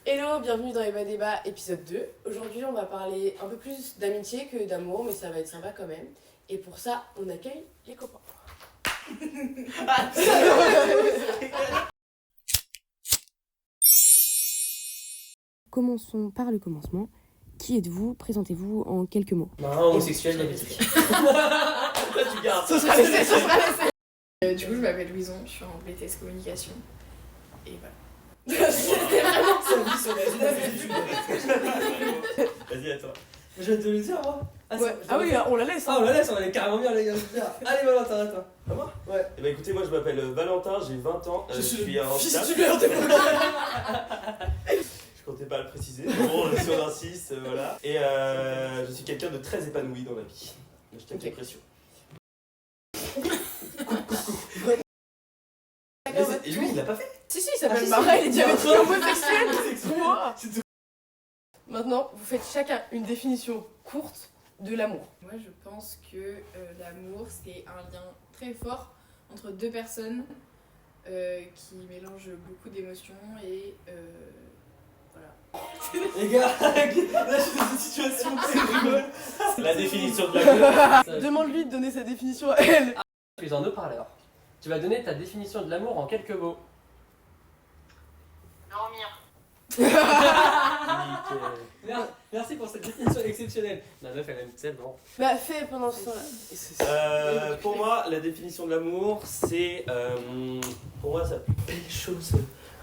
Hello, bienvenue dans Eba Débat épisode 2. Aujourd'hui, on va parler un peu plus d'amitié que d'amour, mais ça va être sympa quand même. Et pour ça, on accueille les copains. Commençons par le commencement. Qui êtes-vous? Présentez-vous en quelques mots. Marin homosexuel d'amitié. Là, tu gardes. Ce sera laissé. Du coup, je m'appelle Louison, je suis en BTS Communication. Et voilà. C'était vraiment ça. Vas-y, à toi. Je vais te le dire, moi. Ouais. Ah oui, on la laisse. Ah, on la laisse, on est carrément bien, les gars. Allez, Valentin, à toi. À moi? Ouais. Eh ben écoutez, moi je m'appelle Valentin, j'ai 20 ans, je suis un handicap. Je comptais pas le préciser, bon, si on insiste, voilà. Et je suis quelqu'un de très épanoui dans la vie. Je t'aime des pressions. Et lui, il l'a pas fait. Si, il s'appelle si, Marin, il est si. diabétique homosexuel. Moi. Maintenant, vous faites chacun une définition courte de l'amour. Moi, je pense que l'amour, c'est un lien très fort entre deux personnes qui mélangent beaucoup d'émotions et voilà. Les gars, là, je suis dans une situation très rigole. La définition de l'amour. Demande-lui de donner sa définition à elle. Tu es un haut-parleur. Tu vas donner ta définition de l'amour en quelques mots. Merci pour cette définition exceptionnelle. La meuf, elle aime tellement. Bah, fais pendant ce temps-là. Pour moi, la définition de l'amour, c'est pour moi, c'est la plus belle chose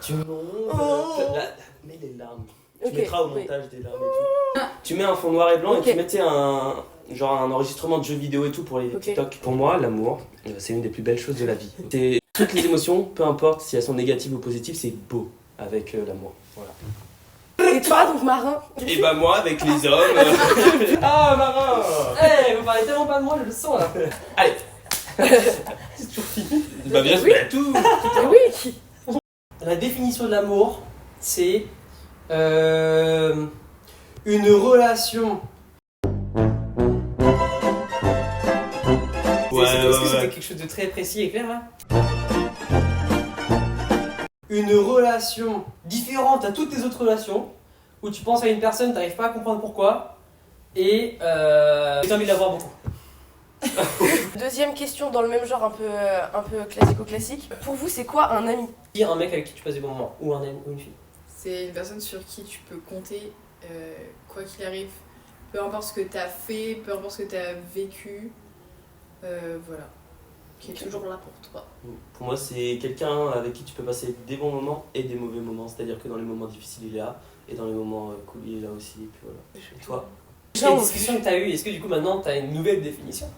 du monde. Mets les larmes. Tu mettras au montage des larmes et tout. Tu mets un fond noir et blanc et tu mettais un enregistrement de jeux vidéo et tout pour les TikTok. Pour moi, l'amour, c'est une des plus belles choses de la vie. C'est toutes les émotions, peu importe si elles sont négatives ou positives, c'est beau avec l'amour. Voilà. Et toi, donc Marin? Et bah moi, avec les hommes. Ah, Marin. Eh, vous parlez tellement pas de moi, je le sens là. Allez. C'est toujours fini. Bah bien sûr, Oui. tout. Oui. La définition de l'amour, c'est une relation. Est-ce que c'était quelque chose de très précis et clair là? Une relation différente à toutes tes autres relations, où tu penses à une personne, t'arrives pas à comprendre pourquoi, et t'as envie de la voir beaucoup. Deuxième question dans le même genre, un peu classico-classique. Pour vous, c'est quoi un ami? Qui est un mec avec qui tu passes des bons moments, ou un ami, ou une fille. C'est une personne sur qui tu peux compter quoi qu'il arrive. Peu importe ce que tu as fait, peu importe ce que tu as vécu. Voilà. Qui est toujours là pour toi. Pour moi, c'est quelqu'un avec qui tu peux passer des bons moments et des mauvais moments. C'est-à-dire que dans les moments difficiles, il est là, et dans les moments cool, il est là aussi. Et puis voilà. Et toi? Les discussions que t'as eues, est-ce que du coup maintenant t'as une nouvelle définition?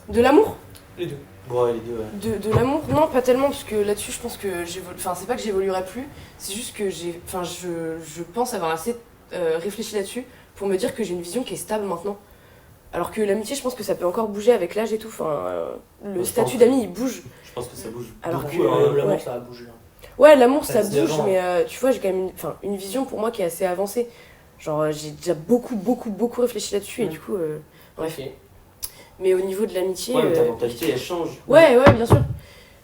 De l'amour? Les deux. Ouais, les deux, ouais. De l'amour? Non, pas tellement, parce que là-dessus, je pense que j'évolue. Enfin, c'est pas que j'évoluerai plus, c'est juste que je pense avoir assez réfléchi là-dessus pour me dire que j'ai une vision qui est stable maintenant. Alors que l'amitié, je pense que ça peut encore bouger avec l'âge et tout. Enfin, le statut d'ami, il bouge. Je pense que ça bouge. Alors Du que coup, l'amour ouais. ça a bougé. Ouais, l'amour, ça Ça se bouge, dévore. mais tu vois, j'ai quand même une vision pour moi qui est assez avancée. Genre, j'ai déjà beaucoup réfléchi là-dessus, et du coup, bref. Ok. Mais au niveau de l'amitié... Ouais, mais ta mentalité, elle change. Ouais, bien sûr.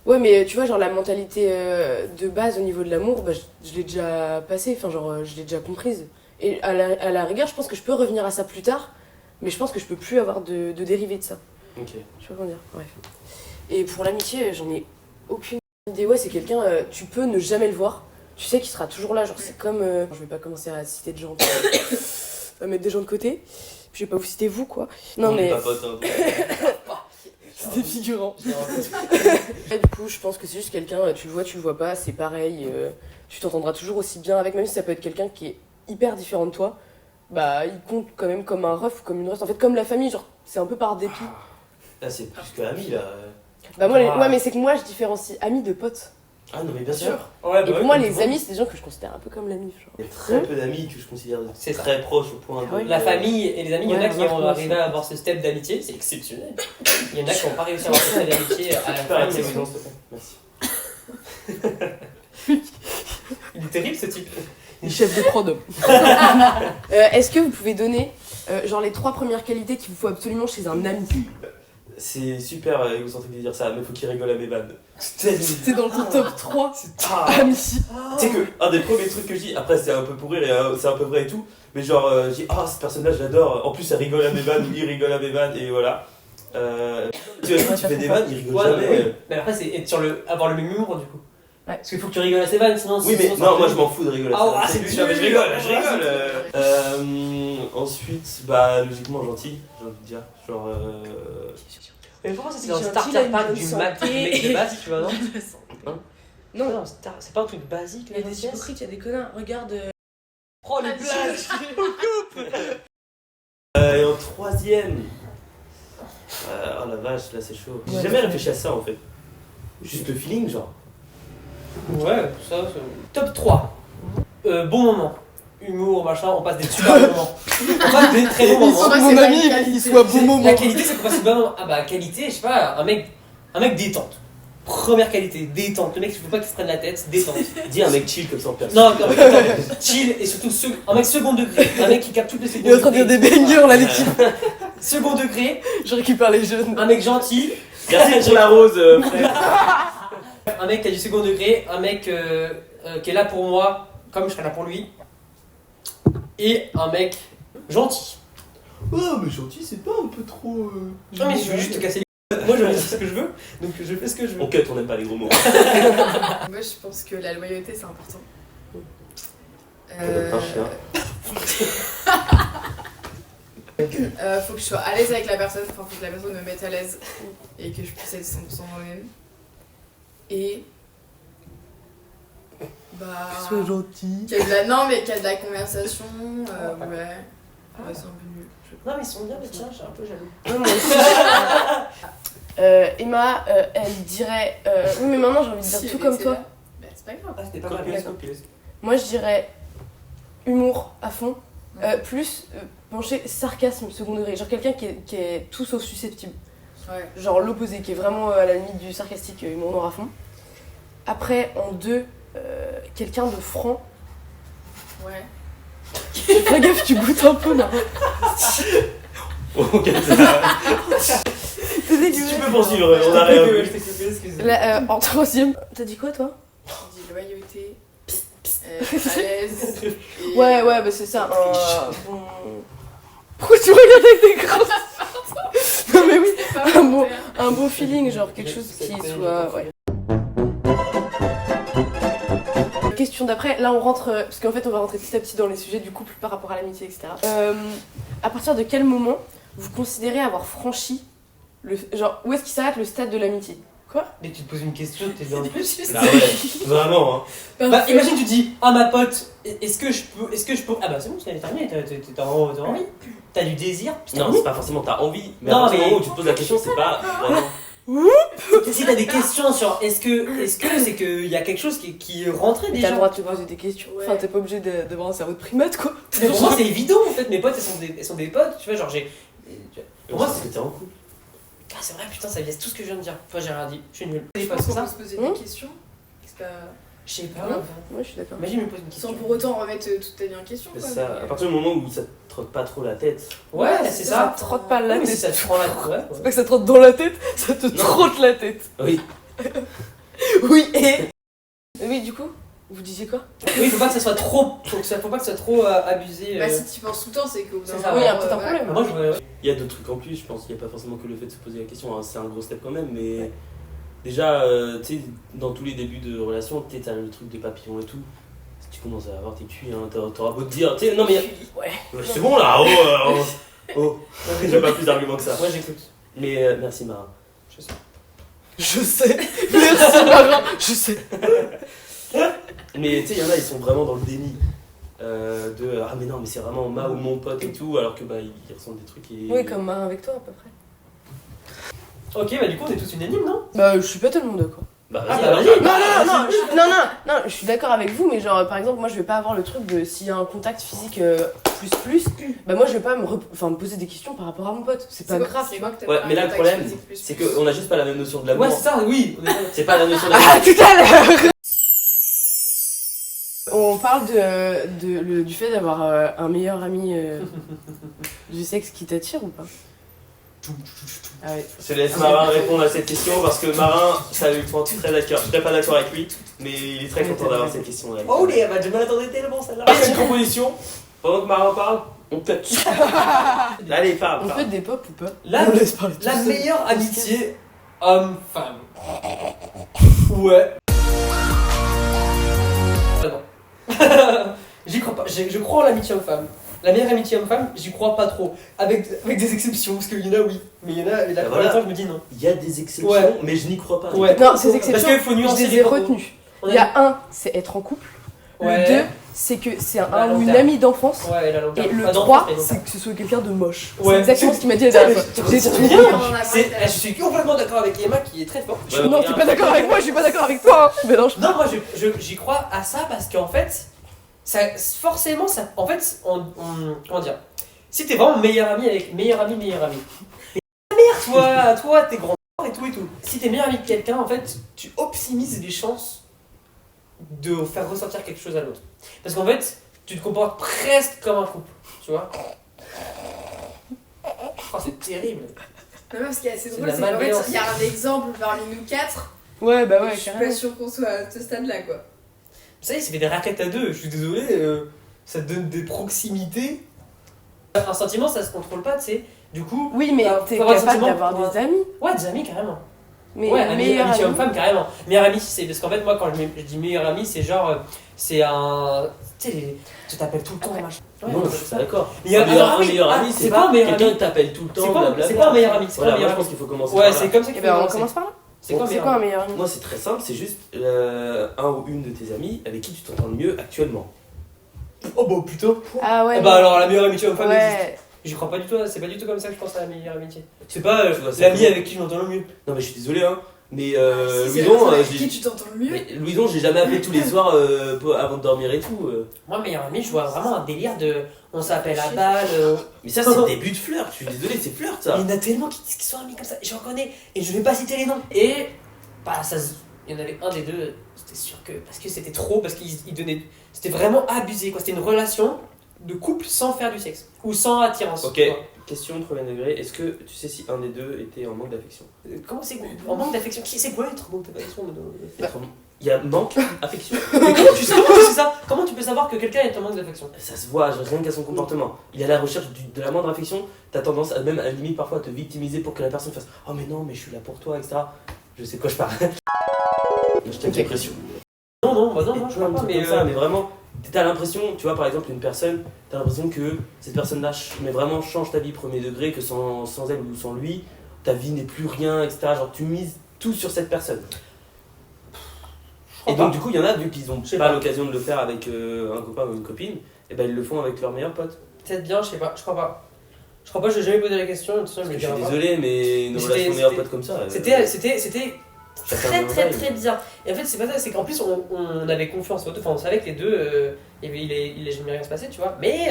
Ouais, mais tu vois, genre, la mentalité de base au niveau de l'amour, bah, je l'ai déjà passée, enfin, genre, je l'ai déjà comprise. Et à la rigueur, je pense que je peux revenir à ça plus tard, mais je pense que je peux plus avoir de dérivés de ça. Ok. Je sais pas comment dire, bref. Et pour l'amitié, j'en ai aucune idée. Ouais, c'est quelqu'un, tu peux ne jamais le voir. Tu sais qu'il sera toujours là, genre c'est comme... je vais pas commencer à citer de gens, à mettre des gens de côté. Je vais pas vous citer vous, quoi. Non, On mais... est pas potes, hein. C'est des figurants. Et du coup, je pense que c'est juste quelqu'un, tu le vois pas, c'est pareil. Tu t'entendras toujours aussi bien avec, même si ça peut être quelqu'un qui est hyper différent de toi. Bah, il compte quand même comme un ref ou comme une ref. En fait, comme la famille, genre, c'est un peu par dépit. Là, c'est plus que ami, là. Bah, moi, ouais, mais c'est que moi, je différencie amis de potes. Ah non, mais bien sûr. Ouais, Et pour moi, les amis, c'est des gens que je considère un peu comme l'ami. Il y a très peu d'amis que je considère C'est très proches au point de... Ah ouais. La famille et les amis, il y en a Ouais, qui ouais, vont ouais, arriver ouais. à avoir ce step d'amitié, c'est exceptionnel. Il y en a qui n'ont pas réussi à avoir ce step d'amitié à la Peux fin. arrêter, Louison, s'il te plaît. Merci. Il est terrible ce type. Chef de prod. Est-ce que vous pouvez donner genre les 3 premières qualités qu'il vous faut absolument chez un ami? c'est super égocentrique de dire ça, mais faut qu'il rigole à mes vannes. C'est dans ton top 3 Ah. amis. Tu sais que un des premiers trucs que je dis, après c'est un peu pour rire et c'est un peu vrai et tout, mais genre je dis ah ce personnage j'adore, en plus ça rigole à mes vannes, ou il rigole à mes vannes et voilà. Tu fais des vannes, il rigole Ouais, jamais. oui. Mais après, c'est être avoir le même humour du coup. Ouais. Parce qu'il faut que tu rigoles à ses vannes, sinon. Oui, mais sinon, non, moi je m'en fous de rigoler. Ah, C'est c'est plus dur. jamais je rigole, je Ah, rigole. Ensuite, bah logiquement gentil, j'ai envie de dire. Genre. Mais pourquoi ça c'est Il dans est le gentil, il a starter une pack bonne du santé. Mac du mec de base, tu vois, non? Non, Non, c'est pas un truc basique, il y a des hypocrites, il y a des connards. Regarde. Oh les blagues. Et en troisième. Oh la vache, là c'est chaud. J'ai Ouais, jamais réfléchi à ça en fait. Juste le feeling, genre. Ouais, ça, c'est. Top 3. Bon moment. Humour, machin, on passe des super bons moments. On passe des très bons moments. Moi, c'est Mon pas ami, une qualité. il soit bon moment. La qualité, c'est qu'on passe des bons moments. Ah bah, qualité, je sais pas, un mec détente. Première qualité, détente. Le mec, il faut pas qu'il se prenne la tête, détente. Dis un mec chill comme ça en personne. Non, un mec attends, chill et surtout un mec second degré. Un mec qui capte toutes les secondes. Il est en train de dire des bangers là, l'équipe. Second degré, Je récupère les jeunes. un mec gentil, Merci pour la rose, frère. un mec qui a du second degré, un mec qui est là pour moi, comme je serai là pour lui, et un mec gentil. Oh, mais gentil, c'est pas un peu trop. Non mais je veux juste te casser les couilles. Moi je fais ce que je veux, donc je fais ce que je veux. On cut, on n'aime pas les gros mots. Moi, je pense que la loyauté, c'est important. Un chien. Faut que je sois à l'aise avec la personne, enfin, faut que la personne me mette à l'aise et que je puisse être 100% moi-même. Et. Bah. gentil. Qu'il y a de la... Non, mais qu'il y a de la conversation, ouais. Ouais, c'est un peu nul. Non mais ils sont bien les tiens, je suis un peu jaloux. Ouais, moi aussi. Emma, elle dirait. Oui, mais maintenant j'ai envie de dire Si tout elle comme était toi. là, bah, c'est pas grave. Ah c'était pas mal. Moi je dirais humour à fond. Plus pencher sarcasme second degré. Genre quelqu'un qui est tout sauf susceptible. Ouais. Genre l'opposé, qui est vraiment à la limite du sarcastique, humour noir à fond. Après, en 2, quelqu'un de franc. Ouais. Fais gaffe, tu goûtes un peu là. Ok, c'est ça. C'est dégueulasse. Tu peux poursuivre, on a rien vu. Là, en 3ème, t'as dit quoi toi? J'ai dit loyauté, à l'aise. et- Ouais, bah c'est ça. Bon... Pourquoi tu me regardes avec des grosses... Non mais oui, C'est pas un bon, volontaire. un bon feeling, genre quelque chose qui soit... Ouais. Question d'après, là on rentre, parce qu'en fait on va rentrer petit à petit dans les sujets du couple par rapport à l'amitié, etc. À partir de quel moment vous considérez avoir franchi le... Genre, où est-ce qu'il s'arrête le stade de l'amitié? Quoi? Dès que tu te poses une question, t'es dans le Ah ouais, vraiment. Hein. Bah imagine tu dis ah ma pote, est-ce que je peux ah bah c'est bon c'est terminé, t'as envie, t'as du désir. Non, c'est pas forcément t'as envie, mais Non, à partir du mais- moment où tu te poses la question, c'est pas vraiment. Si t'as des questions sur est-ce que c'est qu'il y a quelque chose qui est rentré T'as déjà. le droit de te poser des questions. Ouais. Enfin, t'es pas obligé d'avoir un cerveau de primate quoi. Mais pour moi c'est évident en fait, mes potes elles sont des potes, tu vois genre j'ai. Pour moi, c'est que t'es en couple. Ah c'est vrai putain ça laisse tout ce que je viens de dire. Enfin j'ai rien dit, je suis nul. Je Des pense potes qu'on comme peut ça. se poser Hum. des questions. C'est pas... Je sais pas. Ouais, je suis d'accord. Imagine me pose une question. Sans pour autant remettre toute ta vie en question. C'est quoi, ça, mais- à partir du moment où ça te trotte pas trop la tête. Ouais c'est ça. te trotte pas la Ouais, mais tête. si ça te prend la ouais. C'est pas que ça te trotte dans la tête, ça te trotte la tête. Oui. Oui, et... Oui, du coup, vous disiez quoi? Oui faut pas que ça soit trop. Faut pas que ça soit trop abusé. Bah, si tu penses tout le temps, c'est qu'au bout d'un C'est ça, moment, oui, il y a peut-être un voilà. problème. Moi je voudrais. Il y a d'autres trucs en plus, je pense. Il n'y a pas forcément que le fait de se poser la question. Hein. C'est un gros step quand même, mais déjà, tu sais, dans tous les débuts de relation, tu sais, t'as le truc des papillons et tout. Si tu commences à avoir tes cuits, hein, t'auras beau te dire, tu sais, non mais Ouais. c'est bon là, oh. J'ai pas plus d'arguments que ça. Moi j'écoute. Mais merci Mara. Je sais. Je sais. Merci Marin, je sais. Mais tu sais, il y en a, ils sont vraiment dans le déni. De ah mais non mais c'est vraiment ma ou mon pote et tout, alors que bah ils ressentent des trucs et... Oui, comme Marin avec toi à peu près. Ok bah du coup on est tous unanimes non? Bah, je suis pas tellement d'accord. Bah Ah, vas-y, bah, alors. vas-y. Non, je suis d'accord avec vous, mais genre, par exemple, moi je vais pas avoir le truc de s'il y a un contact physique plus, bah moi je vais pas me poser des questions par rapport à mon pote. C'est pas grave. C'est quoi que t'as Ouais, pas mais là un le contact problème, physique plus c'est plus. qu'on a juste pas la même notion de l'amour. Ouais c'est ça oui. C'est pas la notion de l'amour. Ah, tout à l'heure. On parle du fait d'avoir un meilleur ami du sexe qui t'attire ou pas? Ah ouais. Je laisse Marin répondre à cette question parce que Marin, ça lui prend très à cœur. Je serais pas d'accord avec lui, mais il est très content d'avoir cette question. Oh les bah je m'attendais tellement celle-là. C'est une proposition. Pendant que Marin parle, on cut. Allez, parle. On parle. fait des pop ou pas? La meilleure amitié homme-femme. Ouais. Non. J'y crois pas. Je crois en l'amitié homme-femme. La meilleure amitié homme-femme, j'y crois pas trop. Avec des exceptions, parce qu'il y en a oui. Mais il y en a, la plupart du temps, je me dis non. Il y a des exceptions, Ouais. mais je n'y crois pas. Ouais. Non, ces exceptions, Parce qu'il faut je nuancer les les ai propos. retenues. On Il y a un, c'est être en couple. Ouais. Le 2, c'est que c'est La un ou longue une terme. amie d'enfance. Ouais, la longue Et terme. le Pas d'enfance, 3, mais long c'est terme. que ce soit quelqu'un de moche. Ouais. C'est exactement ce qu'il m'a dit la dernière fois. J'ai été trop bien. moche. On en a C'est- parlé. Je suis complètement d'accord avec Emma qui est très forte. Ouais, Non, t'es pas d'accord avec moi, je suis pas d'accord avec toi. Hein. Mélange pas. Non, moi j'y crois à ça parce qu'en fait, ça, forcément, ça, en fait, comment dire, si t'es vraiment meilleur ami avec meilleur ami, mais ta mère, toi, t'es grand et tout et tout. Si t'es meilleur ami de quelqu'un, en fait, tu optimises les chances de faire ressentir quelque chose à l'autre. Parce qu'en fait, tu te comportes presque comme un couple, tu vois. Oh, c'est terrible. Non, parce qu'il y a assez C'est drôle, de la c'est qu'en fait, malveillance. il y a un exemple parmi nous 4. Ouais, bah ouais, Je suis pas carrément. sûre qu'on soit à ce stade-là, quoi. Ça y est, ça fait des raquettes à deux, je suis désolé, ça donne des proximités. Un sentiment, ça se contrôle pas, tu sais. Du coup, Oui, mais Faut t'es avoir le capable sentiment d'avoir pour des amis. ouais, des amis carrément. Mais Ouais, meilleur amitié ami. homme-femme carrément. Meilleur ami, c'est parce qu'en fait, moi, quand je dis meilleur ami, c'est genre, c'est un. Tu sais, tu t'appelles tout le temps, machin. Ouais, Non, ouais, je suis pas d'accord. Mais il y a- Un meilleur, ah oui, un meilleur ah, ami, c'est c'est pas un pas meilleur quelqu'un ami. qui t'appelle tout le temps, C'est pas- blablabla. c'est pas un meilleur ami, c'est pas un Voilà, moi meilleur je pense ami. qu'il faut commencer Ouais, par là. c'est comme ça Eh qu'il faut ben, on commencer. commence par là. C'est quoi C'est meilleur quoi un ami meilleur ami? Moi c'est très simple, c'est juste un ou une de tes amis avec qui tu t'entends le mieux actuellement. Oh bah plutôt. Ah ouais. Eh bah alors, la meilleure amitié homme-femme existe. Ouais. J'y crois pas du tout, c'est pas du tout comme ça que je pense à la meilleure amitié. C'est pas Tu vois, c'est l'ami comment avec qui je m'entends le mieux. Non mais je suis désolé hein, mais Si c'est la Louison, personne avec j'ai- qui tu t'entends le mieux. mais Louison, j'ai jamais appelé tous les soirs avant de dormir et tout. Moi, meilleur ami, je vois vraiment un délire de. On s'appelle à balle. Mais ça c'est le début de flirt, je suis désolé, c'est flirt ça. Il y en a tellement qui sont amis comme ça, j'en connais, et je vais pas citer les noms. Et bah, il y en avait un des deux, c'était sûr que. Parce que c'était trop, parce qu'il donnait. C'était vraiment abusé, quoi. C'était une relation de couple sans faire du sexe, ou sans attirance. Ok, tu vois. question de premier degré, est-ce que tu sais si un des deux était en manque d'affection? Comment c'est en manque d'affection? C'est quoi être en manque d'affection? Il y a manque d'affection? Mais comment tu sais ça? Comment tu peux savoir que quelqu'un est en manque d'affection? Ça se voit, rien qu'à son comportement. Il est à la recherche de la moindre affection, t'as tendance à même à la limite parfois à te victimiser pour que la personne fasse oh mais non mais je suis là pour toi, etc. Je sais de quoi je parle. Je t'ai Ok. l'impression. Non, bah non, Et je plein crois de pas, trucs mais. comme ça, mais vraiment, t'as l'impression, tu vois par exemple une personne, t'as l'impression que cette personne-là, mais vraiment change ta vie premier degré, que sans elle ou sans lui, ta vie n'est plus rien, etc. Genre tu mises tout sur cette personne. Et donc du coup il y en a, vu qu'ils ont Je sais pas pas. l'occasion de le faire avec un copain ou une copine, et ben ils le font avec leur meilleur pote. Peut-être bien, je sais pas, je crois pas. Je crois pas, je n'ai jamais posé la question, de toute façon, je Je me suis dirai pas. désolé, mais une Mais relation meilleur pote comme ça. C'était chacun très nos très vibe. très bizarre. Et en fait, c'est pas ça, c'est qu'en plus, on avait confiance aux deux, enfin, on savait que les deux, il est jamais rien se passer, tu vois. Mais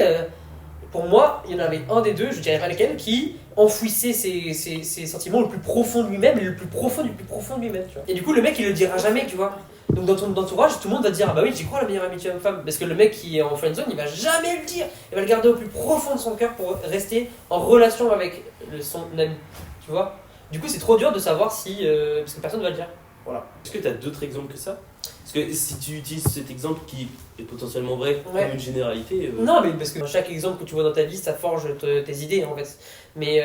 pour moi, il y en avait un des deux, je dirais pas lequel, qui enfouissait ses sentiments le plus profond de lui-même et le plus profond du plus profond de lui-même, tu vois. Et du coup, le mec, il le dira jamais, tu vois. Donc dans ton entourage, tout le monde va te dire ah bah oui, j'y crois la meilleure amitié homme-femme. Parce que le mec qui est en friendzone, il va jamais le dire. Il va le garder au plus profond de son cœur pour rester en relation avec son ami, tu vois. Du coup, c'est trop dur de savoir si. Parce que personne ne va le dire. Voilà. Est-ce que tu as d'autres exemples que ça? Parce que si tu utilises cet exemple qui est potentiellement vrai Ouais. comme une généralité. Non, mais parce que chaque exemple que tu vois dans ta vie, ça forge tes idées en fait. Mais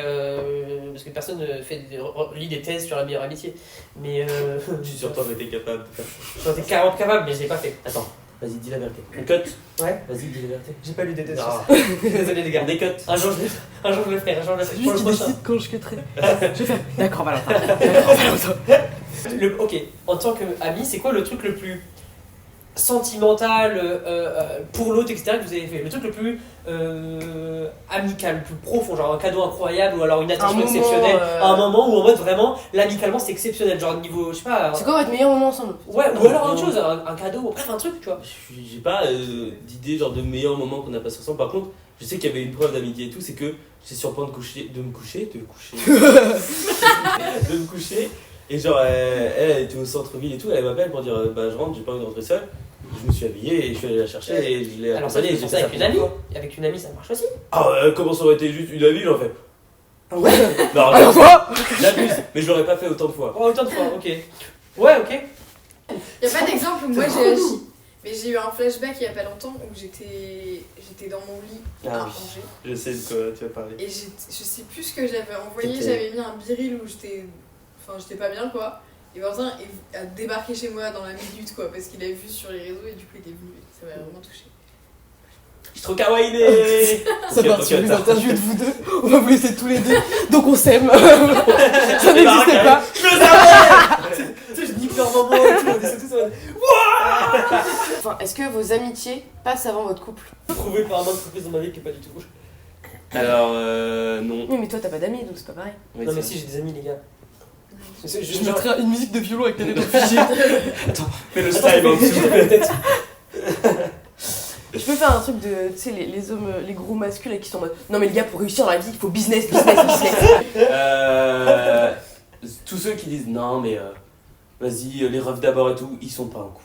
parce que personne ne lit des thèses sur la meilleure amitié. Mais Je suis sûr que t'en étais capable de faire ça. j'en étais 40 capable, mais je l'ai pas fait. Attends, vas-y, dis la vérité. On cut? Ouais. Vas-y, dis la vérité. J'ai pas lu des thèses. Ah. Désolé les gars. On décut. Un jour je le ferai, un jour je le ferai. Pour Juste le qu'il prochain. décide quand je quitterai. Je vais faire d'accord Valentin. D'accord Valentin. Ok, en tant qu'ami, c'est quoi le truc le plus sentimental pour l'autre, etc. que vous avez fait? Le truc le plus amical, le plus profond, genre un cadeau incroyable ou alors une attention moment, exceptionnelle, à un moment où en mode vraiment l'amicalement c'est exceptionnel, genre niveau, je sais pas. C'est quoi votre meilleur moment ensemble? Ouais, ou alors autre chose, un cadeau, bref, un truc, tu vois. J'ai pas d'idée genre de meilleurs moments qu'on a passé ensemble. Par contre, je sais qu'il y avait une preuve d'amitié et tout, c'est que j'étais sur le point de me coucher. De me coucher. Et genre, elle était au centre-ville et tout, elle m'appelle pour dire bah je rentre, j'ai pas envie de rentrer seul. Je me suis habillé et je suis allé la chercher et je l'ai Alors ça, accompagnée. tu fais ça avec une amie. Avec une amie, ça marche aussi. Ah comment ça aurait été juste une amie, j'en fais. Ouais. Non, Alors toi j'abuse, mais je l'aurais pas fait autant de fois. Oh, autant de fois, ok. Ouais, ok. Y a pas d'exemple où moi j'ai agi. Mais j'ai eu un flashback il y a pas longtemps où j'étais dans mon lit à Ah ranger. oui, je sais de quoi tu vas parler. Et je sais plus ce que j'avais envoyé, T'étais- j'avais mis un biril où j'étais pas bien quoi. Et Valentin a débarqué chez moi dans la minute quoi, parce qu'il avait vu sur les réseaux et du coup il est venu. Ça m'a vraiment touché. Je suis trop kawaii. Ça Ok, part ok, sur les attends. interviews de vous deux. On va vous laisser tous les deux. Donc on s'aime. Ça n'existait pas. Je le savais. Tu sais, je nique leur moment et tout, on est tous en mode. Enfin, est-ce que vos amitiés passent avant votre couple? Trouvé par un entreprise dans ma vie qui est pas du tout. Alors, non. Oui, mais toi t'as pas d'amis donc c'est pas pareil. Oui, Non, mais c'est si, j'ai des amis, les gars. Je mettrais une musique de violon avec les lettres figées. Fais le style en dessous. Je peux faire un truc de, tu sais, les hommes, les gros masculins qui sont en mode non mais les gars pour réussir dans la vie il faut business, business, business. Tous ceux qui disent non mais vas-y les refs d'abord et tout, ils sont pas en couple.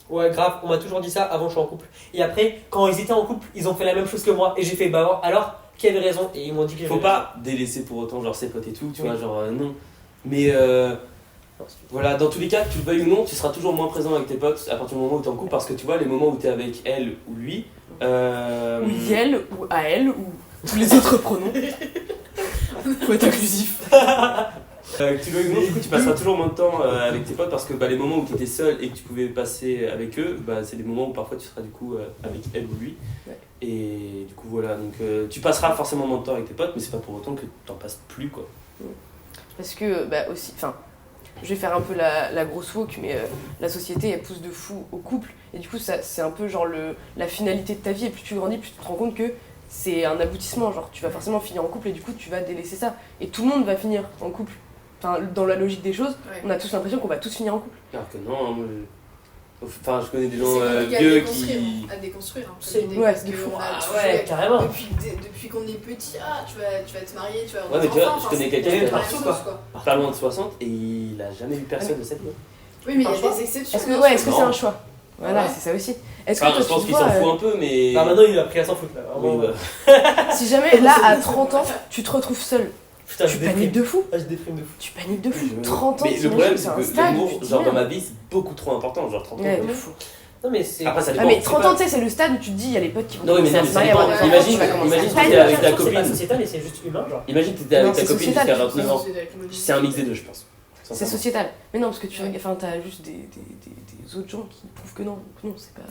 Ouais, grave, on m'a toujours dit ça avant que je sois en couple. Et après, quand ils étaient en couple, ils ont fait la même chose que moi. Et j'ai fait, bah alors, quelle raison? Et ils m'ont dit que Faut pas délaisser pour autant genre ses potes et tout, tu Oui. vois, genre non. Mais voilà, dans tous les cas, que tu le veuilles ou non, tu seras toujours moins présent avec tes potes à partir du moment où t'es en couple parce que tu vois, les moments où t'es avec elle ou lui. Ou elle, ou à elle, ou tous les autres pronoms. Faut être inclusif. Que tu le veuilles ou non, du coup, tu passeras toujours moins de temps avec tes potes parce que les moments où tu étais seul et que tu pouvais passer avec eux, c'est des moments où parfois tu seras du coup avec elle ou lui. Ouais. Et du coup, voilà, donc tu passeras forcément moins de temps avec tes potes, mais c'est pas pour autant que t'en passes plus quoi. Parce que, aussi, enfin, je vais faire un peu la grosse woke, mais la société elle pousse de fou au couple. Et du coup, c'est un peu genre la finalité de ta vie. Et plus tu grandis, plus tu te rends compte que c'est un aboutissement. Genre, tu vas forcément finir en couple et du coup, tu vas délaisser ça. Et tout le monde va finir en couple. Enfin, dans la logique des choses, Ouais. on a tous l'impression qu'on va tous finir en couple. Alors que non, moi, enfin, je connais des C'est gens compliqué vieux à qui. déconstruire un peu C'est- l'idée, ouais, parce de que fou. on a Ah toujours ouais, carrément. depuis qu'on est petit, tu vas te marier, tu vas avoir Ouais, des mais tu vois, enfants, je connais c'est quelqu'un qui la est même partout, chose, quoi. Pas loin de 60 et il a jamais vu personne de cette vie. Oui, mais il y a Franchement, des exceptions. Est-ce que, bien ouais, sûr. est-ce que c'est un choix? Voilà, Ouais. c'est ça aussi. Est-ce que Enfin, toi, je pense tu qu'il vois, s'en fout un peu, mais. Bah maintenant, il a pris à s'en foutre là. Vraiment. Oui, bah. si jamais là, à 30 ans, tu te retrouves seul, Putain, tu je paniques déprime. de fou. Ah, je déprime de fou. Tu paniques de fou. Je- 30 ans, Mais le t'imagines, problème, c'est c'est un que stade où l'amour, tu te dis, genre dans merde. ma vie, c'est beaucoup trop important. Genre 30 ans. Ouais, quoi. de fou. Non, mais c'est. Après, ça Ah dépend. mais c'est 30 pas- ans, tu sais, c'est le stade où tu te dis, il y a les potes qui vont Non, oui, mais commencer à non, se mais marier ça avant dépend. d'être Imagine- tu vas commencer à imagine se que t'es marier. avec ta C'est pas copine. sociétal, mais c'est juste humain, genre. Imagine que t'étais avec Non, ta c'est copine sociétal. jusqu'à 29 ans. C'est C'est un mix des deux, je pense. C'est Sincèrement. sociétal. Mais non, parce que t'as juste des autres gens qui prouvent que non. Donc non, c'est pas...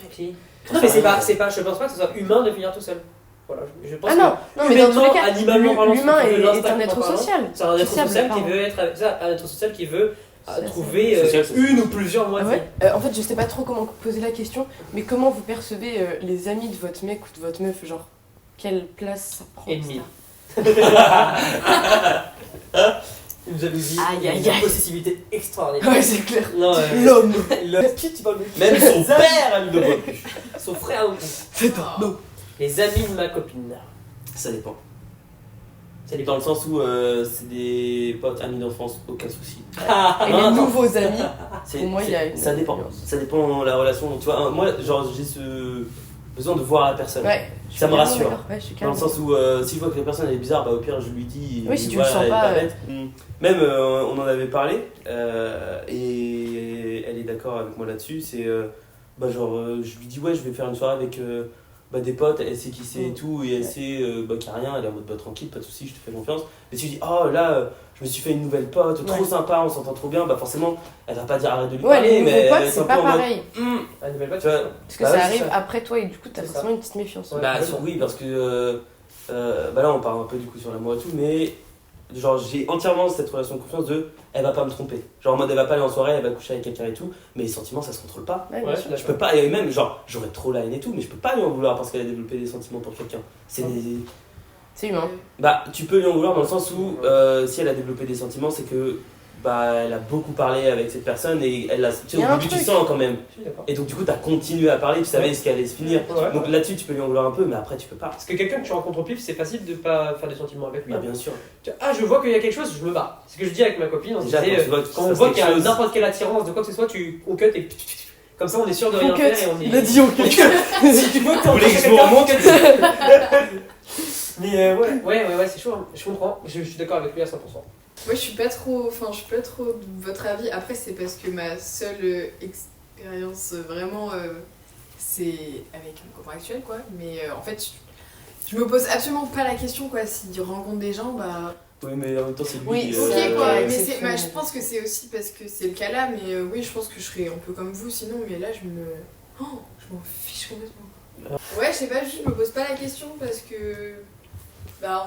Non, mais c'est pas. Je pense pas que ce soit humain de finir tout seul. Voilà, je pense Ah non, non, mais dans tous les humainement, cas, animalement parlant, l'humain si tu veux, est un l'instinctivement être parlant, social. c'est un être Sociable, social qui pardon. veut être avec ça, un être social qui veut Social. trouver Social, c'est- une ou plusieurs Ah moitiés. ouais En fait, je sais pas trop comment poser la question, mais comment vous percevez les amis de votre mec ou de votre meuf, genre quelle place ça prend Ennemi. ça Une jalousie, Aïe, aïe, une aïe. possessivité extraordinaire. Ouais, c'est clair. Non, L'homme. Qui tu parles de Même son père a mis de voix plus. Son frère non plus. C'est un homme. Les amis de ma copine. Ça dépend. Ça Dans le sens où c'est des potes amis d'enfance, aucun souci. Et Non, les attends. nouveaux amis, C'est- pour moi, il y a une... Ça dépend. nuance. Ça dépend de la relation. Tu vois, moi, genre, j'ai ce besoin de voir la personne. Ouais, je suis Ça me carrément rassure. d'accord. Ouais, je suis Dans le carrément sens où si je vois que la personne elle est bizarre, au pire je lui dis. Oui, si tu voilà, le sens elle est pas, bête. Même on en avait parlé et elle est d'accord avec moi là-dessus. C'est je lui dis ouais, je vais faire une soirée avec des potes, elle sait qui c'est et tout, et elle sait qu'il n'y a rien, elle est en mode tranquille, pas de soucis, je te fais confiance. Mais si je dis oh là, je me suis fait une nouvelle pote, trop Ouais. sympa, on s'entend trop bien, forcément elle va pas dire arrête de lui Ouais, parler, les mais nouveaux elle potes, va être c'est un pas peu en mode, pareil. La nouvelle tu vois, Parce que Bah ça ouais, arrive c'est ça. après toi et du coup, t'as C'est ça. forcément une petite méfiance. Ouais. oui, parce que là on parle un peu du coup sur l'amour et tout, mais genre j'ai entièrement cette relation de confiance de elle va pas me tromper. Genre en mode elle va pas aller en soirée, elle va coucher avec quelqu'un et tout, mais les sentiments ça se contrôle pas. Ouais, bien Ouais, sûr. Je peux pas, et même genre j'aurais trop la haine et tout, mais je peux pas lui en vouloir parce qu'elle a développé des sentiments pour quelqu'un. C'est des... C'est humain. Bah tu peux lui en vouloir dans le sens où si elle a développé des sentiments, c'est que elle a beaucoup parlé avec cette personne et elle a, tu sais, Y a au un début tu truc. sens quand même. Je suis d'accord. Et donc du coup t'as continué à parler, tu savais Ouais. ce qui allait se finir. Ouais. Donc là-dessus tu peux lui en vouloir un peu, mais après tu peux pas. Parce que quelqu'un que tu rencontres au pif, c'est facile de pas faire des sentiments avec lui. Bah bien sûr. Ah, je vois qu'il y a quelque chose, je me barre. C'est ce que je dis avec ma copine. On se Déjà disait, quand tu vois que quand ça on se voit quelque qu'il y a chose- n'importe quelle attirance de quoi que ce soit, on cut et comme ça on est sûr de rien On cut. faire et on est. Il a dit on cut. Si tu veux que t'en Vous voulez que fasses je vous quelqu'un, remonte cut. Mais ouais, c'est chaud, hein. Je comprends, je suis d'accord avec lui à 100%. Moi, je suis pas trop de votre avis. Après, c'est parce que ma seule expérience vraiment, c'est avec mon copain actuel, quoi. Mais en fait, je me pose absolument pas la question, quoi. S'il rencontre des gens, bah. Oui, mais en même temps, c'est lui. Oui, Ok, quoi. Mais exceptionnel. je pense que c'est aussi parce que c'est le cas là. Mais oui, je pense que je serais un peu comme vous sinon. Mais là, je m'en fiche complètement. Ouais, je sais pas, juste je me pose pas la question parce que. Bah,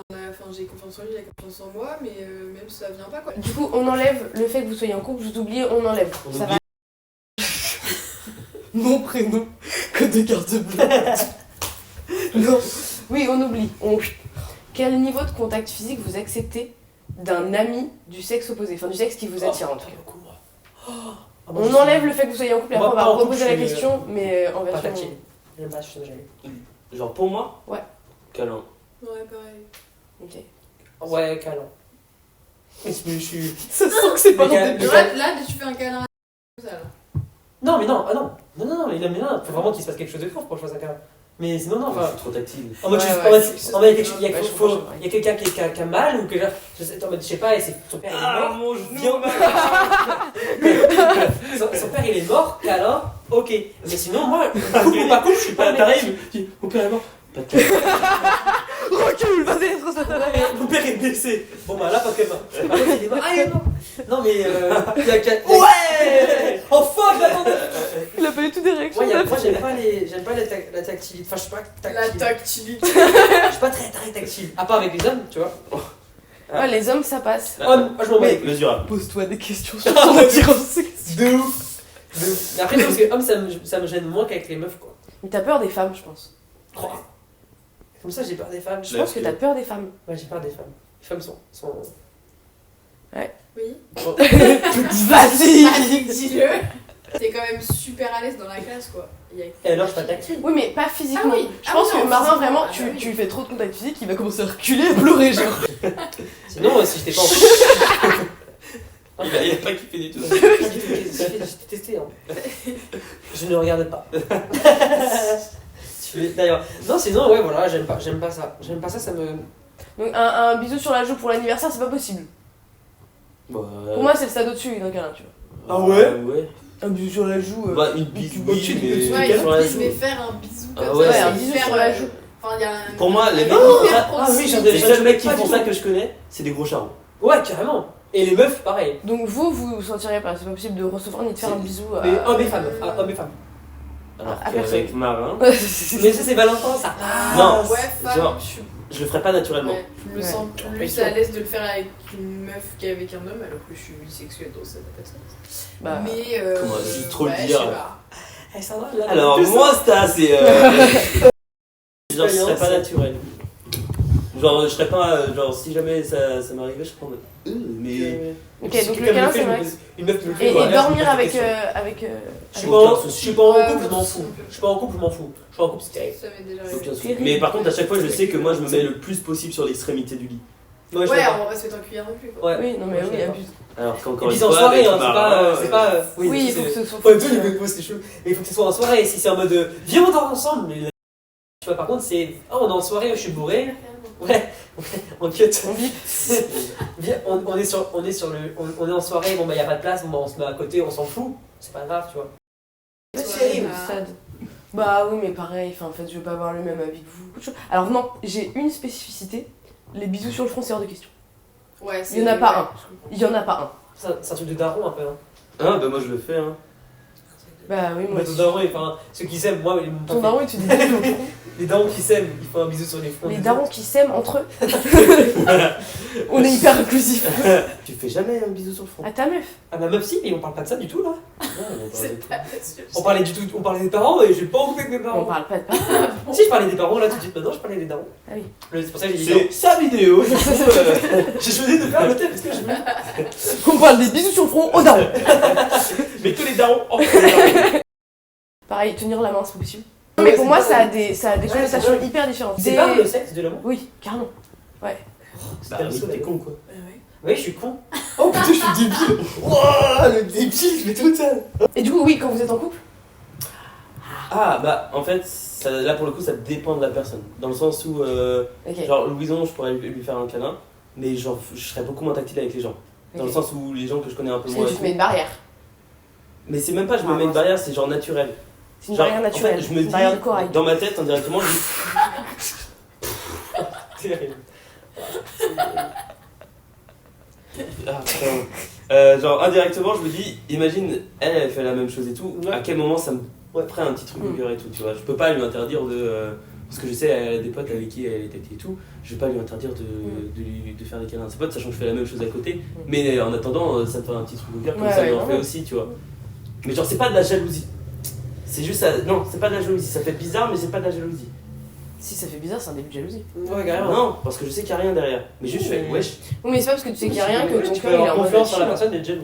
j'ai confiance en lui, il a confiance en moi, mais même ça vient pas, quoi. Du coup, on enlève le fait que vous soyez en couple, vous oubliez, on enlève. On Ça oublie. va. Nom, prénom, code de carte bleue. Non. Oui, on oublie. Quel niveau de contact physique vous acceptez d'un ami du sexe opposé, enfin du sexe qui vous attire en tout cas? On enlève le fait que vous soyez en couple et après on va reposer la question, mais en Pas version. tactile. J'aime pas, je sais jamais. Genre pour moi, Ouais. câlin. Ouais, pareil. Ok. Ouais, câlin. Mais je suis. Ça sent que c'est pas Mais dans tes Là, tu fais un câlin à ça, là. Non, mais non, non, mais non, faut vraiment qu'il se passe quelque chose de fort pour que je fasse un câlin. Mais sinon, non, Je enfin. suis trop tactile. En mode, Ouais, il y a je comprends. quelqu'un qui a mal ou que genre, je sais pas, et son père il est Ah mort. mon viens Son père il est mort, câlin, ok. Mais sinon, moi, couple ou pas couple, je suis pas. T'arrives, tu dis, mon père est mort. Pas de câlin. Recule, vas-y, trop ça Mon père est blessé. Bon bah là, pas de câlin. Par contre, il est mort. Ah, il est mort. Non, mais il y a qu'un. Ouais. Enfin, je l'attendais. Il a pas eu tout des réactions. Moi, j'aime pas la tactilité. Enfin, je suis pas La tactile. tactilité. Je suis pas très tactile. À part avec les hommes, tu vois. Ouais, les hommes ça passe. Homme, moi je m'en bats. Mesurable. Pose-toi des questions sur ton attirance sexuelle. De ouf. Mais après, parce que homme, ça me gêne moins qu'avec les meufs, quoi. Mais t'as peur des femmes, je pense. Oh. Comme ça, j'ai peur des femmes. Je pense que t'as peur des femmes. Ouais, j'ai peur des femmes. Les femmes sont... Oui. Vas-y. Dis-le. T'es quand même super à l'aise dans la classe, quoi. Et alors, je suis pas tactile. Oui, mais pas physiquement. Ah oui. Je pense Ah que non, Marin, physiquement, vraiment, ah tu, bah oui. tu lui fais trop de contact physique, il va commencer à reculer et pleurer, genre. Sinon, si j'étais pas en couple. Il a pas kiffé du tout. J'ai testé, hein. Je ne regarde pas. D'ailleurs, non, sinon, ouais, voilà, j'aime pas ça. J'aime pas ça, ça me. Donc un bisou sur la joue pour l'anniversaire, c'est pas possible. Pour moi, c'est le stade au-dessus d'un câlin, tu vois. Ah ouais? Ouais. Un bisou sur la joue. Bah, une bise, tu- oui, tu- mais. Ouais, sur la je joue. vais faire un bisou Ah comme ouais, ça. un je vais bisou faire, sur la joue. Enfin, il y a un. Pour moi, les mecs, hyper ah oui, proximité. les seuls mecs qui Pas font du ça tout. que je connais, c'est des gros charros. Ouais, carrément. Et les meufs, pareil. Donc vous sentirez pas, c'est pas possible de recevoir ni de faire un bisou à... Mais hommes et femmes. Hommes et femmes. Alors Ah, qu'avec Marin, Mais ça, c'est Valentin, ça. Non, Ouais, femme, genre, je suis. je le ferai pas naturellement. Ouais, je me sens plus à l'aise de le faire avec une meuf qu'avec un homme, alors que je suis bisexuelle, donc ça n'a pas de sens. Bah, Mais. comment juste trop le ouais, dire. je sais pas. Eh, ça va, là. Alors, tout ça. moi, c'est. Genre, ce serait pas naturel. Genre, je serais pas. Genre, si jamais ça m'arrivait, je prendrais. Mais. Ok, Si donc le quelqu'un me câlin, le fait, c'est je me Max. pose- Une meuf qui me le fait. Et voilà, je me dormir pose avec... des questions. avec Je suis Aucun pas, souci. je suis pas en Ouais, couple, je m'en aucun fous. souci. Je suis pas en couple, je m'en fous. Je suis en couple, c'est terrible. Ça m'est déjà Aucun arrivé. souci. Mais par contre, à chaque fois, je sais que moi, je me mets le plus possible sur l'extrémité du lit. Moi, je Ouais, fais on va pas se mettre en cuillère non plus, quoi. Ouais. Oui, non mais Moi, je oui, sais pas. abuse. Alors Et qu'encore puis une c'est en fois, soirée, avec hein, Marin, c'est pas. Oui, il faut c'est- que ce soit... Pas du tout, il me pose c'est chaud. Mais il faut que ce soit en soirée. Et si c'est en mode viens, on dort ensemble. Mais tu vois, par contre, c'est. Ah, on est en soirée, je suis bourré. Ouais, on cut. On bip. Viens, on est sur le. On est en soirée, bon bah y a pas de place, bon bah on se met à côté, on s'en fout. C'est pas grave, tu vois. C'est terrible, stade. Bah oui, mais pareil, enfin, en fait, je veux pas avoir le même avis que vous. Alors non, j'ai une spécificité. Les bisous sur le front, c'est hors de question. Ouais, Il y en a pas un. je comprends. Il y en a pas C'est un truc de daron un peu. Hein. Ah, bah moi, je le fais, hein. un. Bah oui, moi Mais ton aussi. daron, enfin, ceux qui s'aiment, moi, ils m'ont Ton pas daron, il te dit bisous sur le front. fait. Les darons qui s'aiment, ils font un bisou sur les fronts. Les darons qui s'aiment entre eux. On est hyper inclusif. Tu fais jamais un bisou sur le front. À ta meuf. Ah, ma meuf, si, mais on parle pas de ça du tout là. Ouais, on parle de toi. On parlait des parents et j'ai pas envie avec mes On parents. parle pas de parents. Si, je parlais des parents là tout de suite, maintenant je parlais des darons. Ah oui. C'est pour ça que j'ai dit non. C'est sa vidéo, du coup, J'ai choisi de faire le thème parce que je veux. On parle des bisous sur le front aux darons. mais tous les darons en Pareil, tenir la main, c'est pas possible. Ouais, Mais c'est pour moi, pas- ça a des connotations c'est vrai. hyper différentes. C'est pas le sexe de l'amour. Oui, carrément. Bah, oui, t'es con, quoi. Oui, je suis con. Oh putain, je suis débile. Wouah, le débile, je vais tout seul. Et du coup, oui, quand vous êtes en couple, Ah, bah, en fait, là pour le coup ça dépend de la personne. Dans le sens où, Ok. genre Louison, je pourrais lui faire un câlin, mais genre je serais beaucoup moins tactile avec les gens. Dans Ok. le sens où les gens que je connais un peu Parce moins. que tu te mets une barrière. Mais c'est même pas, je me Ah, mets une ouais. barrière, c'est genre naturel. C'est une Genre, barrière naturelle. En fait, je me une barrière de dis, corail. dans ma tête, indirectement, je dis. Terrible. Ah, putain. Genre, indirectement, je me dis, imagine, elle fait la même chose et tout, Ouais. à quel moment ça me ferait un petit truc au cœur et tout, tu vois. Je peux pas lui interdire de. Parce que je sais, elle a des potes avec qui elle était et tout, je vais pas lui interdire de faire des câlins à ses potes, sachant que je fais la même chose à côté. Mais en attendant, ça me fait un petit truc au cœur, comme Ouais, ça, ouais, elle en fait vraiment. aussi, tu vois. Mais genre, c'est pas de la jalousie. C'est juste ça. Non, c'est pas de la jalousie. Ça fait bizarre, mais c'est pas de la jalousie. Si ça fait bizarre, c'est un début de jalousie. Ouais, carrément. Non, parce que je sais qu'il y a rien derrière. Mais juste, je fais, wesh. Oui, mais c'est pas parce que tu sais qu'il y a rien que Ouais, ton tu peux cœur il est avoir en mode confiance en la chill. personne et être jaloux.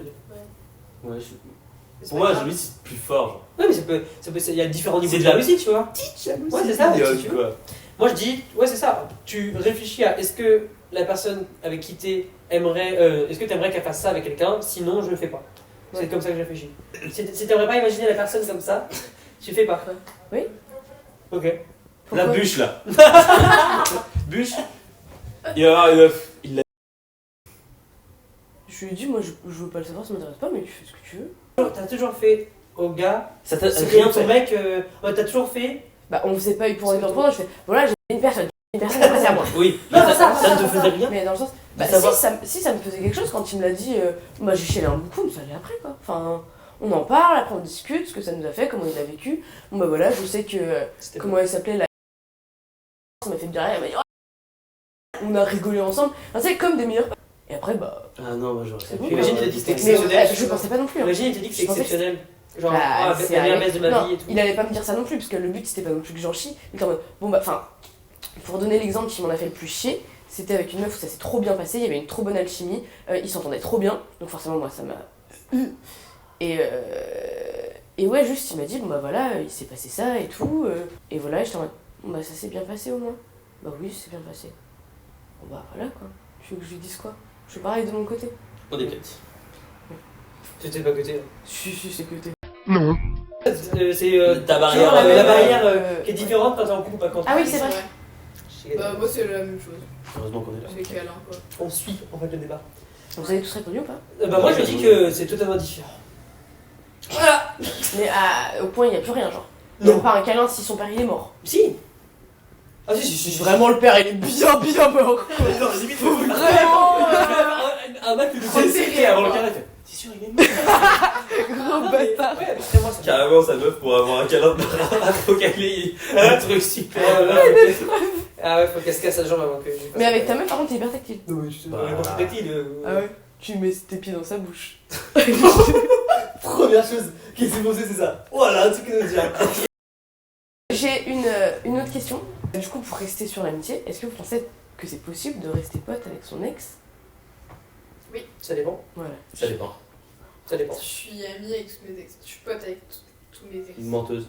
Ouais, C'est pour pas moi, grave. jalousie, c'est plus fort. Genre. Ouais, mais il y a différents niveaux C'est de de la- jalousie, tu vois. Jalousie. Ouais, c'est ça, idiote, si tu veux. quoi. Moi je dis, ouais c'est ça, tu réfléchis à est-ce que la personne avec qui t'es aimerait, est-ce que t'aimerais qu'elle fasse ça avec quelqu'un, sinon je le fais pas. C'est Ouais. comme ça que je réfléchis. Si t'aimerais pas imaginer la personne comme ça, tu fais pas. Oui. Ok. La Pourquoi bûche là. Bûche. Il va y avoir une meuf. Il l'a. Je lui ai dit, moi je veux pas le savoir, ça m'intéresse pas, mais tu fais ce que tu veux. T'as toujours fait au gars, Ça t'a ce rien que ton fait. mec, ouais, t'as toujours fait. Bah, on faisait pas eu pour les enfants, je fais, voilà, j'ai une personne après c'est à moi. Oui. Non, mais ça, ça ne te faisait rien. Mais dans le sens, bah, savoir. si ça me faisait quelque chose quand il me l'a dit, moi j'ai chialé un beaucoup, mais ça allait après quoi. Enfin, on en parle, après on discute, ce que ça nous a fait, comment il a vécu. Bon bah voilà, je sais que, C'était comment elle s'appelait, la ça m'a fait bien rire, elle m'a dit, oh on a rigolé ensemble, enfin, c'est comme des meilleurs. Et après, bah, Ah non, moi j'aurais c'est bon. Imagine, quoi. il a dit que c'était Mais exceptionnel. je pensais pas non plus. Hein. Imagine, il t'a dit que c'est Je pensais que exceptionnel. Genre, Bah, ah, c'est la meilleure arrivé. baisse de ma Non, vie et tout. il allait pas me dire ça non plus, parce que le but c'était pas non plus que j'en chie. Il était en mode, bon bah, enfin, pour donner l'exemple qui m'en a fait le plus chier, c'était avec une meuf où ça s'est trop bien passé, il y avait une trop bonne alchimie, ils s'entendaient trop bien, donc forcément moi ça m'a et ouais, juste il m'a dit, bon bah voilà, il s'est passé ça et tout, et voilà, j'étais en mode, bon bah ça s'est bien passé au moins. Bah oui, c'est bien passé. Bon bah voilà quoi, tu veux que je lui dise quoi? Je fais pareil de mon côté. On est quête. Tu sais pas que t'es. Si, c'est que t'es. C'est Ta tu barrière. vois, la barrière euh, qui est différente quand t'es en couple, pas quand Ah oui, t'es- c'est vrai. Bah, moi, c'est la même chose. Heureusement qu'on est là. C'est câlin, quoi. On suit en fait le débat. Vous avez tous répondu ou pas? Bah moi je dis que c'est totalement différent. Voilà. Mais au point, il n'y a plus rien, genre. Non. Même pas un câlin si son père il est mort. Si. Ah si. Vraiment, le père il est bien mort. Non, limite, faut Vraiment Un mec de C'était avant le câlin, il fait. T'es sûr, il est mort. Gros bâtard. Ouais, après moi ça. Carrément, sa meuf pour avoir un câlin de parent, trop calé. Un truc super. Ah ouais, faut qu'elle se casse la jambe avant que je fasse Mais ça. avec ta meuf, par contre, t'es hyper tactile. Non mais tu sais, Bah. quand t'es tactile. Ah ouais? Tu mets tes pieds dans sa bouche. Première chose qui s'est posée c'est ça. Voilà, un truc que nous dire. J'ai une autre question. Du coup, pour rester sur l'amitié, est-ce que vous pensez que c'est possible de rester pote avec son ex? Ça dépend. Voilà. Ça dépend. Ça dépend. Je suis amie avec tous mes ex. Je suis pote avec tous mes ex. Une menteuse.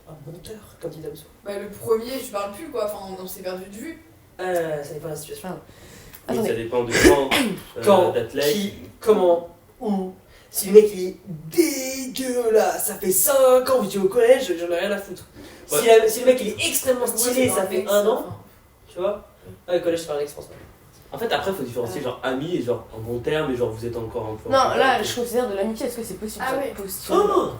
Un menteur, comme dit Damso. Bah, le premier, je parle plus, quoi. Enfin, on s'est perdu de vue. Ça dépend de la situation. Oui, ça Attendez. dépend de Quand, d'athlète. qui, comment, où. Si le mec il est dégueulasse, ça fait 5 ans que tu es au collège, j'en ai rien à foutre. Si le mec il est extrêmement stylé, Moi, c'est ça pas fait ex, 1 an, enfin. tu vois. Ouais, le collège c'est pas un ex, je pense pas. En fait, après, faut différencier genre amis et genre en bon terme et genre vous êtes encore un peu. Non, là, je considère de l'amitié. Est-ce que c'est possible? Ah ça ouais. Possible. Oh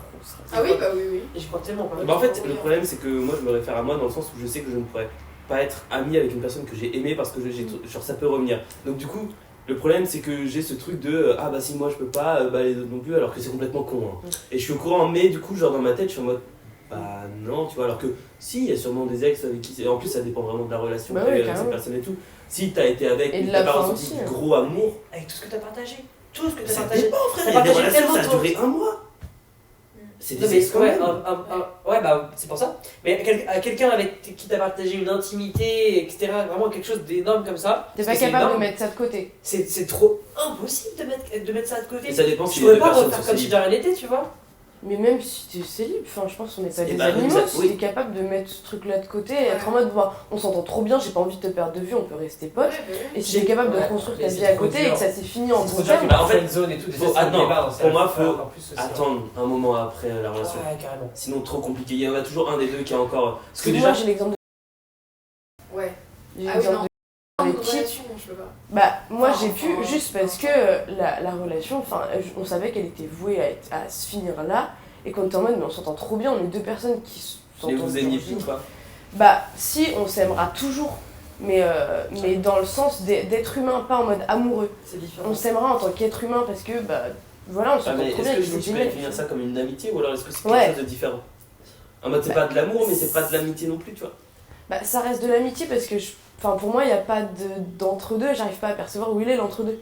Ah oui, bah oui, oui. Et je crois tellement pas. Bah en fait, le problème c'est que moi je me réfère à moi dans le sens où je sais que je ne pourrais pas être ami avec une personne que j'ai aimée parce que genre ça peut revenir. Donc du coup, le problème c'est que j'ai ce truc de ah bah si moi je peux pas, bah les autres non plus, alors que c'est complètement con. Hein. Et je suis au courant, mais du coup, genre dans ma tête, je suis en mode bah non, tu vois, alors que si, il y a sûrement des ex avec qui. En plus, ça dépend vraiment de la relation Bah que t'as oui, eu avec carrément. cette personne et tout. Si t'as été avec, Et de mais la t'as pas fin ressenti aussi, du hein. gros amour, Avec tout ce que t'as partagé. Tout ce que t'as ça partagé. dépend frère, T'as il y a des partagé relations, tellement ça a de temps. duré un mois. C'est Non, des mais ex quand ouais, même. ouais, bah c'est pour ça. Mais à quelqu'un avec qui t'as partagé une intimité, etc., vraiment quelque chose d'énorme comme ça. T'es parce pas que c'est capable de énorme, mettre ça de côté. C'est trop impossible de mettre ça de côté. Et ça dépend Je si les pourrais deux pas personnes refaire sont comme si de célibataires. rien n'était, tu vois. Mais même si t'es célib, enfin, je pense qu'on n'est pas Et des bah, animaux. ça- Si oui. t'es capable de mettre ce truc-là de côté et être en mode, bon, on s'entend trop bien, j'ai pas envie de te perdre de vue, on peut rester potes. Et si t'es capable de Ouais. construire Mais ta c'est vie à trop côté dur. et que ça s'est fini en C'est bon trop dur terme. que en fait, la zone et tout. Déjà, faut- c'est ah, un non, débat, pour moi, faut encore plus, c'est- attendre un moment après la relation. Ouais, carrément. Sinon, trop compliqué. Il y en a toujours un des deux qui est encore. Parce que Moi, déjà, j'ai l'exemple de. Ouais. J'ai Ah oui, l'exemple non. de. Dans Avec une qui relation, je peux pas. Bah, moi Enfin, j'ai pu enfin, juste parce que la relation, enfin, on savait qu'elle était vouée à se finir là, et qu'on était en mode, mais on s'entend trop bien, on est deux personnes qui mais s'entendent vous aimiez bien. plus quoi. Bah, si, on s'aimera toujours, mais dans le sens d'être humain, pas en mode amoureux. C'est différent. On s'aimera en tant qu'être humain parce que, bah, voilà, on Ah, s'entend mais trop est-ce bien, que et qu'il est tu peux génial. définir ça comme une amitié ou alors est-ce que c'est quelque Ouais. chose de différent? En mode, c'est Bah, pas de l'amour, mais c'est pas de l'amitié non plus, tu vois. Bah, ça reste de l'amitié parce que, enfin, pour moi, il n'y a pas d'entre-deux, j'arrive pas à percevoir où il est l'entre-deux.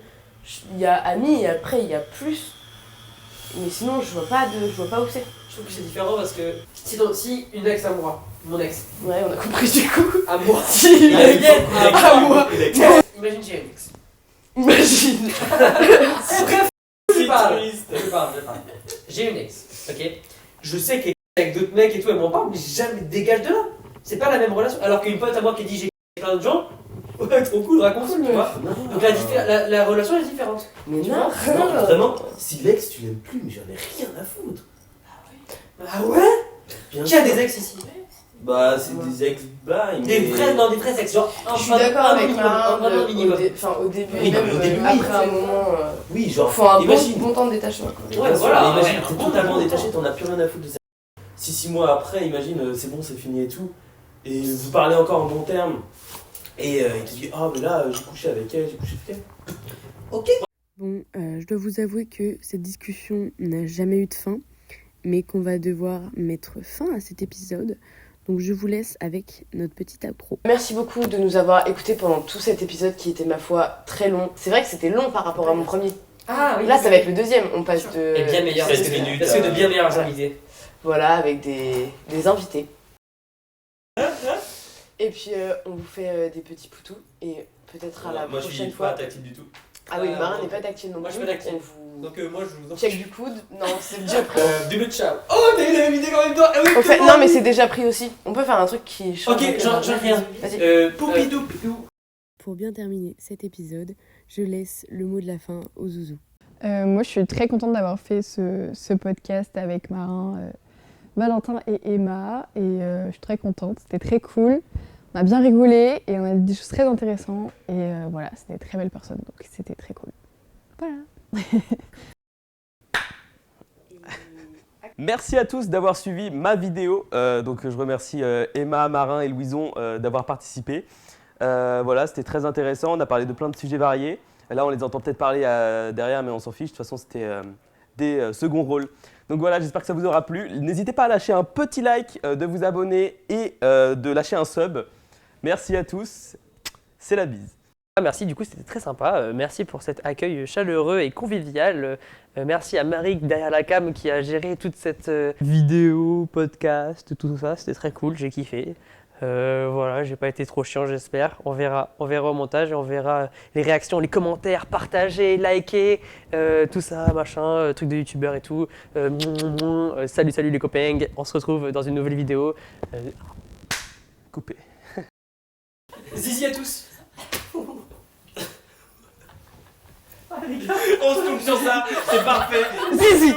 Il y a ami et après il y a plus. Mais sinon, je vois pas où c'est. Je trouve que c'est différent parce que si une ex à moi, mon ex, Ouais, on a compris du coup. à moi, Si, il a une ex, à moi. imagine j'ai une ex. Imagine. Bref, C'est je parle. triste. Je parle. J'ai une ex, ok. Je sais qu'elle est avec d'autres mecs et tout, elle m'en parle, mais jamais dégage de là. C'est pas la même relation. Alors qu'une pote à moi qui dit j'ai plein de gens, ouais, trop cool, raconte, tu vois. Donc la relation est différente. Mais Tu non, vois Non, vraiment, si l'ex tu l'aimes plus, mais j'en ai rien à foutre. Ah ouais. Bien Qui a sûr. des ex ici? Bah, c'est des ex-bails. Des vrais, non, des vrais ex, genre Je suis d'accord avec minimum, Marin, un minimum. au début, Oui, et même au début, oui. après un moment, Oui, genre, faut un imagine. bon temps de détachement. Quoi. Ouais, Bien sûr, voilà, mais imagine, ouais, t'es un bon totalement temps. détaché, t'en as plus rien à foutre de ça. Si 6 mois après, imagine, c'est bon, c'est fini et tout, et vous parlez encore en bon terme, et il te dit, ah, mais là, j'ai couché avec elle, j'ai couché avec elle. Ok. Bon, je dois vous avouer que cette discussion n'a jamais eu de fin, mais qu'on va devoir mettre fin à cet épisode. Donc je vous laisse avec notre petite outro. Merci beaucoup de nous avoir écoutés pendant tout cet épisode qui était, ma foi, très long. C'est vrai que c'était long par rapport à mon premier. Ah oui. Là, ça va être le deuxième. On passe de. Et bien meilleur. 16 minutes, Parce que de bien meilleurs invités. Voilà, avec des invités. Et puis, on vous fait des petits poutous. Et peut-être à la Moi, je suis prochaine pas fois. tactile du tout. Ah oui, Ah, Marin bon. n'est pas tactile non Moi, je plus. suis pas tactile. On vous Donc moi je vous en check du coude. Non, c'est déjà pris. Début ciao. Oh, t'as eu la vidéo en même temps. Ah oui, On fait... comment Non, mais c'est déjà pris aussi. On peut faire un truc qui change. Ok, un peu. j'en rien. Vas-y. Poupidou pidou. Pour bien terminer cet épisode, je laisse le mot de la fin au zouzou. Moi, je suis très contente d'avoir fait ce podcast avec Marin, Valentin et Emma. Et je suis très contente. C'était très cool. On a bien rigolé et on a dit des choses très intéressantes. Et voilà, c'était des très belles personnes. Donc, c'était très cool. Voilà. Merci à tous d'avoir suivi ma vidéo. Donc je remercie Emma, Marin et Louison d'avoir participé. Voilà, c'était très intéressant. On a parlé de plein de sujets variés. Là, on les entend peut-être parler derrière, mais on s'en fiche. De toute façon, c'était des seconds rôles. Donc voilà, j'espère que ça vous aura plu. N'hésitez pas à lâcher un petit like, de vous abonner et de lâcher un sub. Merci à tous. C'est la bise. Merci, du coup c'était très sympa. Merci pour cet accueil chaleureux et convivial. Merci à Marie derrière la cam qui a géré toute cette vidéo, podcast, tout ça. C'était très cool, j'ai kiffé. Voilà, j'ai pas été trop chiant, j'espère. On verra au montage et on verra les réactions, les commentaires, partagez, likez, tout ça, machin, truc de youtubeur et tout. Salut les copains, on se retrouve dans une nouvelle vidéo. Coupé. Zizi à tous. On se coupe sur ça, c'est parfait. Zizi.